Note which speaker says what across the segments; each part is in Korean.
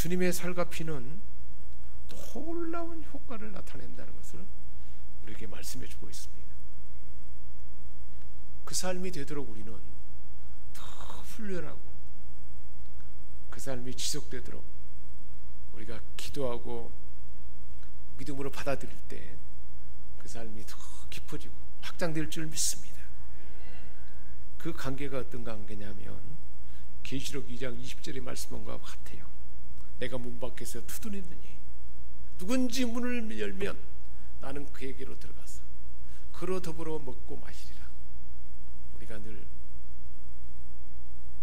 Speaker 1: 주님의 살과 피는 놀라운 효과를 나타낸다는 것을 우리에게 말씀해 주고 있습니다. 그 삶이 되도록 우리는 더 훈련하고 그 삶이 지속되도록 우리가 기도하고 믿음으로 받아들일 때 그 삶이 더 깊어지고 확장될 줄 믿습니다. 그 관계가 어떤 관계냐면 계시록 2장 20절의 말씀과 같아요. 내가 문 밖에서 두드리느니 누군지 문을 열면 나는 그에게로 들어가서 그로 더불어 먹고 마시리라. 우리가 늘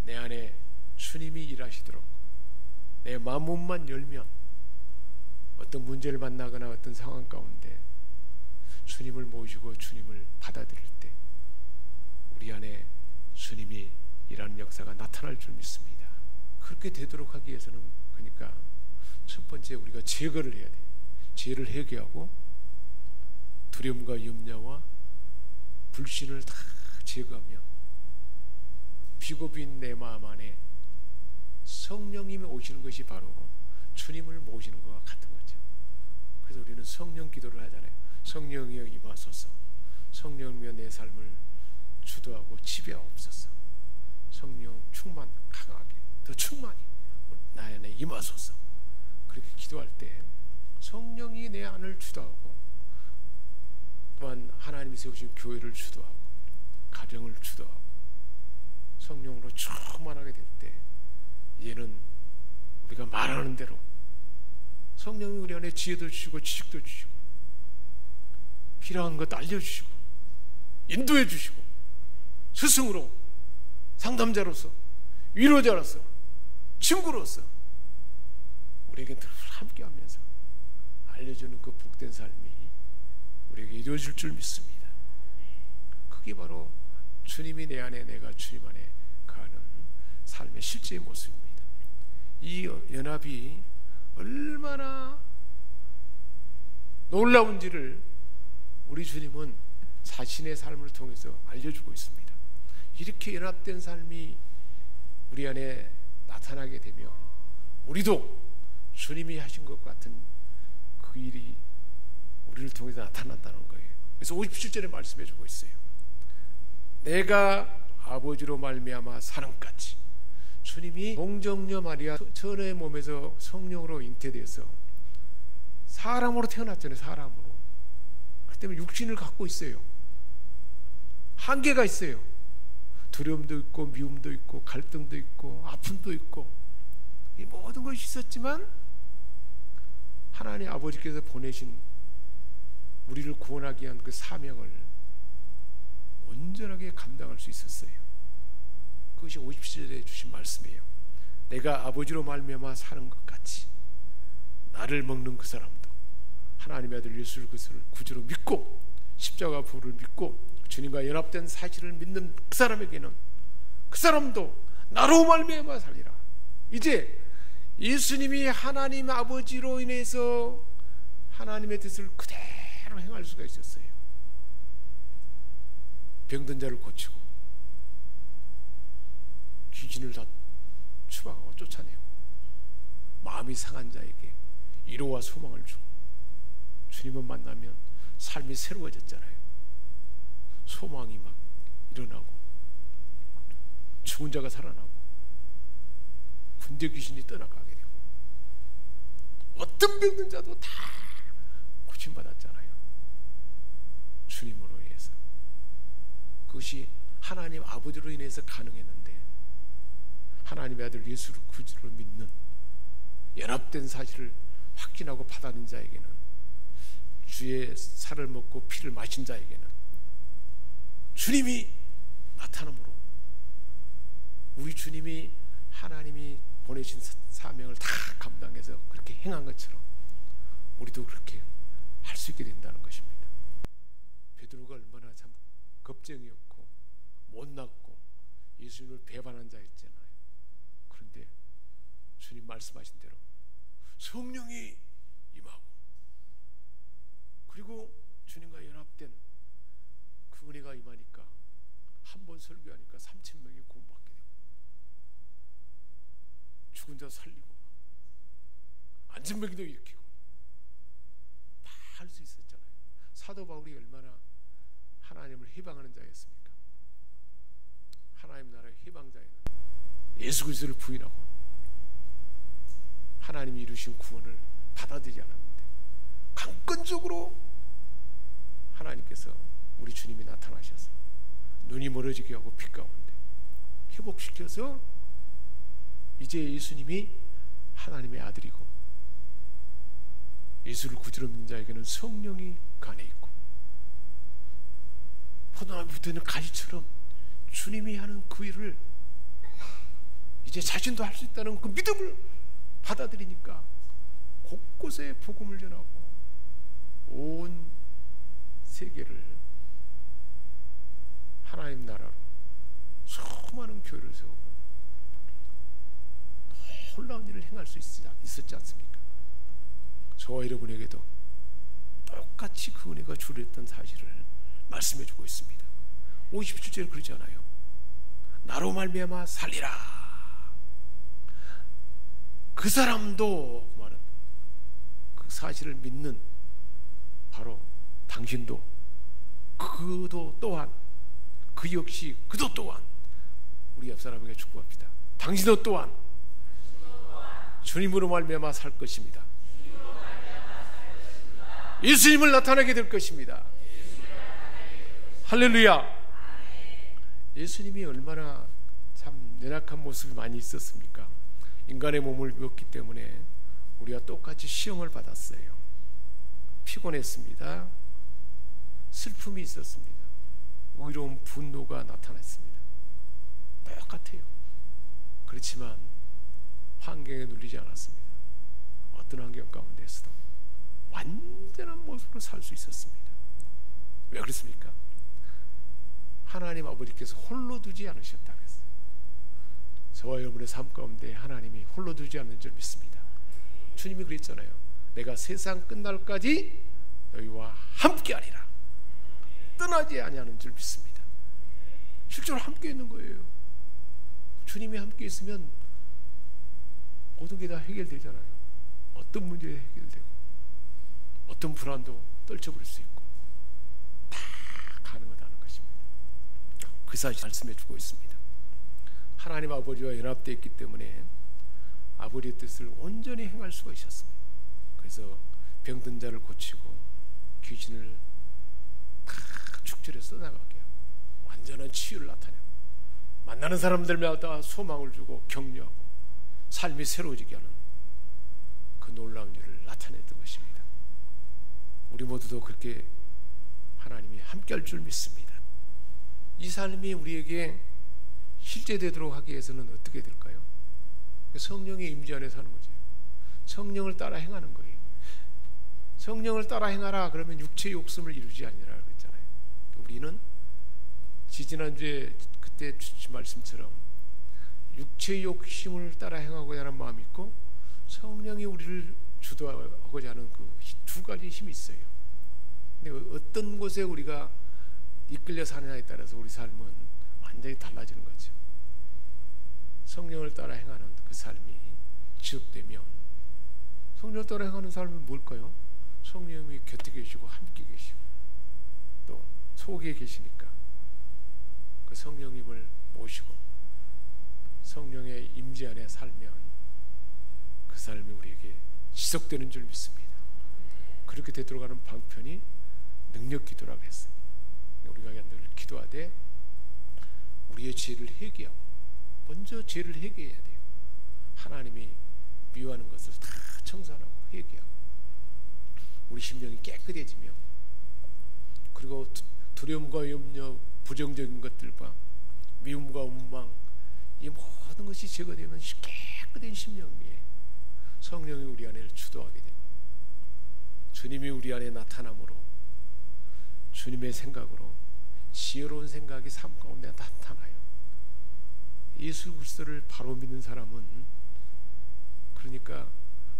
Speaker 1: 내 안에 주님이 일하시도록 내 마음만 열면 어떤 문제를 만나거나 어떤 상황 가운데 주님을 모시고 주님을 받아들일 때 우리 안에 주님이 일하는 역사가 나타날 줄 믿습니다. 그렇게 되도록 하기 위해서는 그러니까 첫 번째 우리가 제거를 해야 돼요. 죄를 회개하고 두려움과 염려와 불신을 다 제거하면 비고빈 내 마음 안에 성령님이 오시는 것이 바로 주님을 모시는 것과 같은 거죠. 그래서 우리는 성령 기도를 하잖아요. 성령이여 임하소서. 성령이여 내 삶을 주도하고 지배하옵소서. 성령 충만 강하게 더 충만히 나 안에 임하소서. 그렇게 기도할 때 성령이 내 안을 주도하고 또한 하나님이 세우신 교회를 주도하고 가정을 주도하고 성령으로 충만하게 될 때 이제는 우리가 말하는 대로 성령이 우리 안에 지혜도 주시고 지식도 주시고 필요한 것 알려주시고 인도해 주시고 스승으로 상담자로서 위로자로서 친구로서 우리에게 늘 함께하면서 알려주는 그 복된 삶이 우리에게 이루어질 줄 믿습니다. 그게 바로 주님이 내 안에 내가 주님 안에 가는 삶의 실제의 모습입니다. 이 연합이 얼마나 놀라운지를 우리 주님은 자신의 삶을 통해서 알려주고 있습니다. 이렇게 연합된 삶이 우리 안에 나타나게 되면 우리도 주님이 하신 것 같은 그 일이 우리를 통해서 나타난다는 거예요. 그래서 57절에 말씀해 주고 있어요. 내가 아버지로 말미암아 사는까지. 주님이 동정녀 마리아 처녀의 몸에서 성령으로 잉태돼서 사람으로 태어났잖아요. 사람으로. 그렇기 때문에 육신을 갖고 있어요. 한계가 있어요. 두려움도 있고 미움도 있고 갈등도 있고 아픔도 있고 이 모든 것이 있었지만 하나님 아버지께서 보내신 우리를 구원하기 위한 그 사명을 온전하게 감당할 수 있었어요. 그것이 57절에 주신 말씀이에요. 내가 아버지로 말미암아 사는 것 같이 나를 먹는 그 사람도 하나님의 아들 예수를 그리스도를 구주로 믿고 십자가 부를 믿고 주님과 연합된 사실을 믿는 그 사람에게는 그 사람도 나로 말미암아 살리라. 이제 예수님이 하나님 아버지로 인해서 하나님의 뜻을 그대로 행할 수가 있었어요. 병든 자를 고치고 귀신을 다 추방하고 쫓아내고 마음이 상한 자에게 위로와 소망을 주고 주님을 만나면 삶이 새로워졌잖아요. 소망이 막 일어나고 죽은 자가 살아나고 군대 귀신이 떠나가게 되고 어떤 병든 자도 다 고침받았잖아요. 주님으로 인해서. 그것이 하나님 아버지로 인해서 가능했는데 하나님의 아들 예수를 구주로 믿는 연합된 사실을 확신하고 받아낸 자에게는 주의 살을 먹고 피를 마신 자에게는 주님이 나타남으로 우리 주님이 하나님이 보내신 사명을 다 감당해서 그렇게 행한 것처럼 우리도 그렇게 할 수 있게 된다는 것입니다. 베드로가 얼마나 참 겁쟁이였고 못났고 예수님을 배반한 자였잖아요. 그런데 주님 말씀하신 대로 성령이 임하고 그리고 주님과 연합된 그 은혜가 임하니까 한 번 설교하니까 3,000명이 구원받게 되고 죽은 자 살리고 안전병기도 일으키고 다 할 수 있었잖아요. 사도 바울이 얼마나 하나님을 해방하는 자였습니까? 하나님 나라의 해방자에는 예수 그리스도를 부인하고 하나님이 이루신 구원을 받아들이지 않았는데 강권적으로 하나님께서 우리 주님이 나타나셔서 눈이 멀어지게 하고 빛 가운데 회복시켜서 이제 예수님이 하나님의 아들이고 예수를 구주로 믿는 자에게는 성령이 간에 있고 포도나무에 붙어있는 가지처럼 주님이 하는 그 일을 이제 자신도 할 수 있다는 그 믿음을 받아들이니까 곳곳에 복음을 전하고 온 세계를 하나님 나라로 수많은 교회를 세우고 놀라운 일을 행할 수 있었지 않습니까? 저와 여러분에게도 똑같이 그 은혜가 주렸던 사실을 말씀해 주고 있습니다. 57절에 그러지 않아요? 나로 말미암아 살리라. 그 사람도 그 말은 그 사실을 믿는 바로 당신도 그도 또한 그 역시 그도 또한 우리 옆 사람에게 축복합니다. 당신도 또한 주님으로 말미암아 살 것입니다. 예수님을 나타내게 될 것입니다. 할렐루야. 예수님이 얼마나 참 연약한 모습이 많이 있었습니까? 인간의 몸을 입었기 때문에 우리와 똑같이 시험을 받았어요. 피곤했습니다. 슬픔이 있었습니다. 의로운 분노가 나타났습니다. 똑같아요. 그렇지만 환경에 눌리지 않았습니다. 어떤 환경 가운데서도 완전한 모습으로 살 수 있었습니다. 왜 그렇습니까? 하나님 아버지께서 홀로 두지 않으셨다 그랬어요. 저와 여러분의 삶 가운데 하나님이 홀로 두지 않는 줄 믿습니다. 주님이 그랬잖아요. 내가 세상 끝날까지 너희와 함께하리라. 떠나지 아니하는 줄 믿습니다. 실제로 함께 있는 거예요. 주님이 함께 있으면 모든 게 다 해결되잖아요. 어떤 문제도 해결되고 어떤 불안도 떨쳐버릴 수 있고 다 가능하다는 것입니다. 그 사실 말씀해 주고 있습니다. 하나님 아버지와 연합되어 있기 때문에 아버지의 뜻을 온전히 행할 수가 있었습니다. 그래서 병든 자를 고치고 귀신을 다 축절해 써나가게 하고 완전한 치유를 나타내고 만나는 사람들마다 소망을 주고 격려하고 삶이 새로워지게 하는 그 놀라운 일을 나타냈던 것입니다. 우리 모두도 그렇게 하나님이 함께할 줄 믿습니다. 이 삶이 우리에게 실제되도록 하기 위해서는 어떻게 될까요? 성령의 임재 안에 사는 거죠. 성령을 따라 행하는 거예요. 성령을 따라 행하라 그러면 육체의 욕심을 이루지 아니라 그랬잖아요. 우리는 지지난주에 그때 주신 말씀처럼 육체의 욕심을 따라 행하고자 하는 마음이 있고 성령이 우리를 주도하고자 하는 그 두 가지 힘이 있어요. 근데 어떤 곳에 우리가 이끌려 사느냐에 따라서 우리 삶은 완전히 달라지는 거죠. 성령을 따라 행하는 그 삶이 지속되면 성령을 따라 행하는 삶은 뭘까요? 성령이 곁에 계시고 함께 계시고 또 속에 계시니까 그 성령님을 모시고 성령의 임재 안에 살면 그 삶이 우리에게 지속되는 줄 믿습니다. 그렇게 되도록 하는 방편이 능력 기도라고 했어요. 우리가 늘 기도하되 우리의 죄를 회개하고 먼저 죄를 회개해야 돼요. 하나님이 미워하는 것을 다 청산하고 회개하고 우리 심령이 깨끗해지며 그리고 두려움과 염려, 부정적인 것들과 미움과 원망 이 모든 것이 제거되면 깨끗한 심령 위에 성령이 우리 안에 주도하게 되고 주님이 우리 안에 나타남으로 주님의 생각으로 지혜로운 생각이 삶 가운데 나타나요. 예수 그리스도를 바로 믿는 사람은 그러니까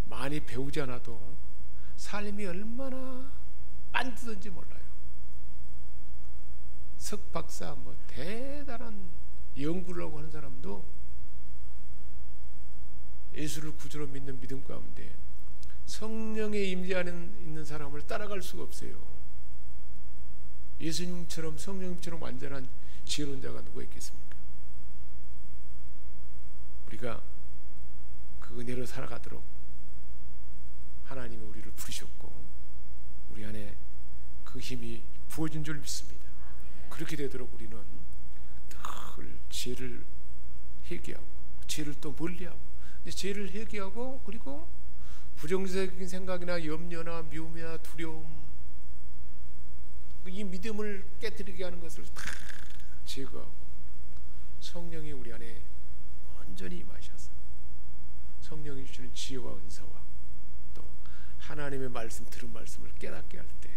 Speaker 1: 많이 배우지 않아도 삶이 얼마나 빤듯한지 몰라요. 석박사 뭐 대단한 연구를 하고 하는 사람도 예수를 구주로 믿는 믿음 가운데 성령의 임재 안에 있는 사람을 따라갈 수가 없어요. 예수님처럼 성령님처럼 완전한 지혜로운 자가 누가 있겠습니까? 우리가 그 은혜로 살아가도록 하나님이 우리를 부르셨고 우리 안에 그 힘이 부어진 줄 믿습니다. 그렇게 되도록 우리는 늘 죄를 회개하고 죄를 또 멀리하고, 죄를 회개하고 그리고 부정적인 생각이나 염려나 미움이나 두려움, 이 믿음을 깨뜨리게 하는 것을 다 제거하고 성령이 우리 안에 온전히 임하셔서 성령이 주시는 지혜와 은사와 또 하나님의 말씀, 들은 말씀을 깨닫게 할 때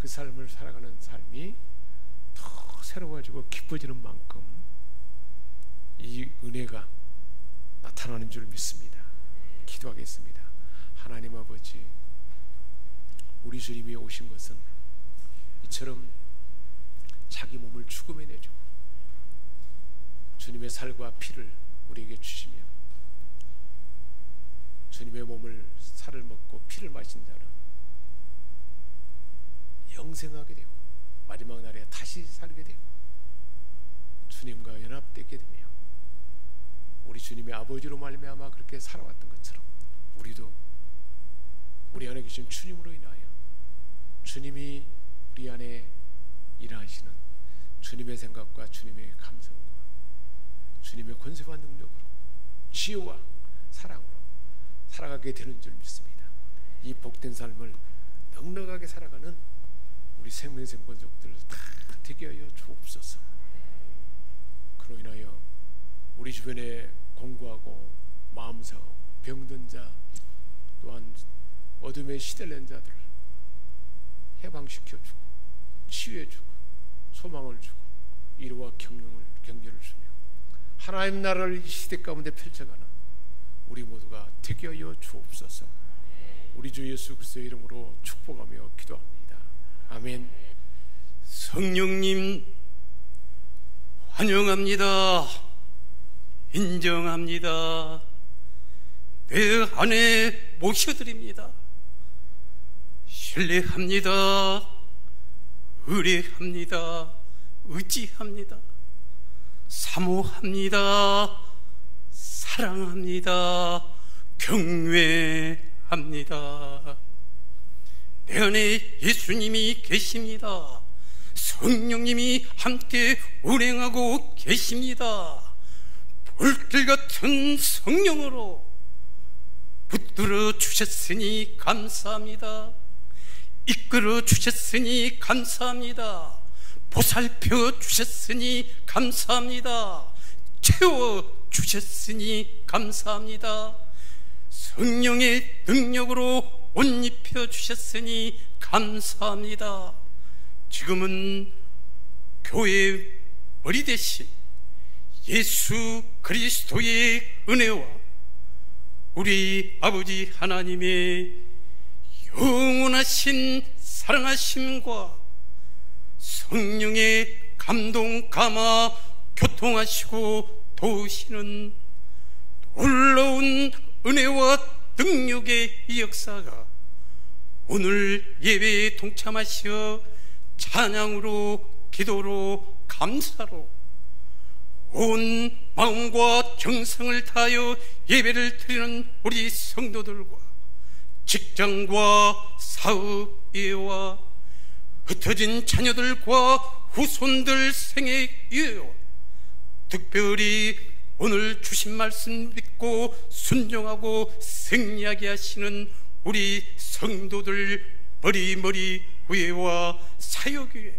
Speaker 1: 그 삶을 살아가는 삶이 더 새로워지고 깊어지는 만큼 이 은혜가 나타나는 줄 믿습니다. 기도하겠습니다. 하나님 아버지, 우리 주님이 오신 것은 이처럼 자기 몸을 죽음에 내주고 주님의 살과 피를 우리에게 주시며 주님의 몸을 살을 먹고 피를 마신 자는 영생하게 되고 마지막 날에 다시 살게 되고 주님과 연합되게 되며 우리 주님의 아버지로 말미암아 그렇게 살아왔던 것처럼 우리도 우리 안에 계신 주님으로 인하여 주님이 우리 안에 일하시는 주님의 생각과 주님의 감성과 주님의 권세와 능력으로 지혜와 사랑으로 살아가게 되는 줄 믿습니다. 이 복된 삶을 넉넉하게 살아가는 우리 생명생권족들 다 되게 하여 주옵소서. 그로 인하여 우리 주변에 공고하고 마음 상하고 병든 자 또한 어둠에 시달린 자들을 해방시켜주고 치유해주고 소망을 주고 위로와 격려를 주며 하나님 나라를 이 시대 가운데 펼쳐가는 우리 모두가 되게 하여 주옵소서. 우리 주 예수 그리스도의 이름으로 축복하며 기도합니다. 아멘.
Speaker 2: 성령님 환영합니다. 인정합니다. 내 안에 모셔드립니다. 신뢰합니다. 의뢰합니다. 의지합니다. 사모합니다. 사랑합니다. 경외합니다. 내 안에 예수님이 계십니다. 성령님이 함께 운행하고 계십니다. 불길 같은 성령으로 붙들어 주셨으니 감사합니다. 이끌어 주셨으니 감사합니다. 보살펴 주셨으니 감사합니다. 채워 주셨으니 감사합니다. 성령의 능력으로 옷 입혀 주셨으니 감사합니다. 지금은 교회의 머리 대신 예수 그리스도의 은혜와 우리 아버지 하나님의 영원하신 사랑하심과 성령의 감동 감화 교통하시고 도우시는 놀라운 은혜와 능력의 이 역사가 오늘 예배에 동참하시어 찬양으로 기도로 감사로 온 마음과 정성을 다하여 예배를 드리는 우리 성도들과 직장과 사업 이해와 흩어진 자녀들과 후손들 생애 이해와 특별히 오늘 주신 말씀 믿고 순종하고 승리하게 하시는 우리 성도들 머리 위에와 사역 위에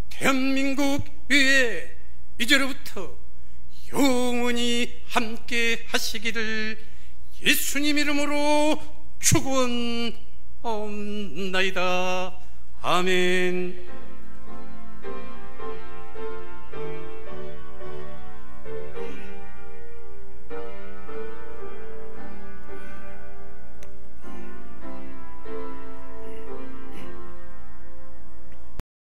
Speaker 2: 대한민국 위에 이제로부터 영원히 함께 하시기를 예수님 이름으로 축원하옵나이다. 아멘.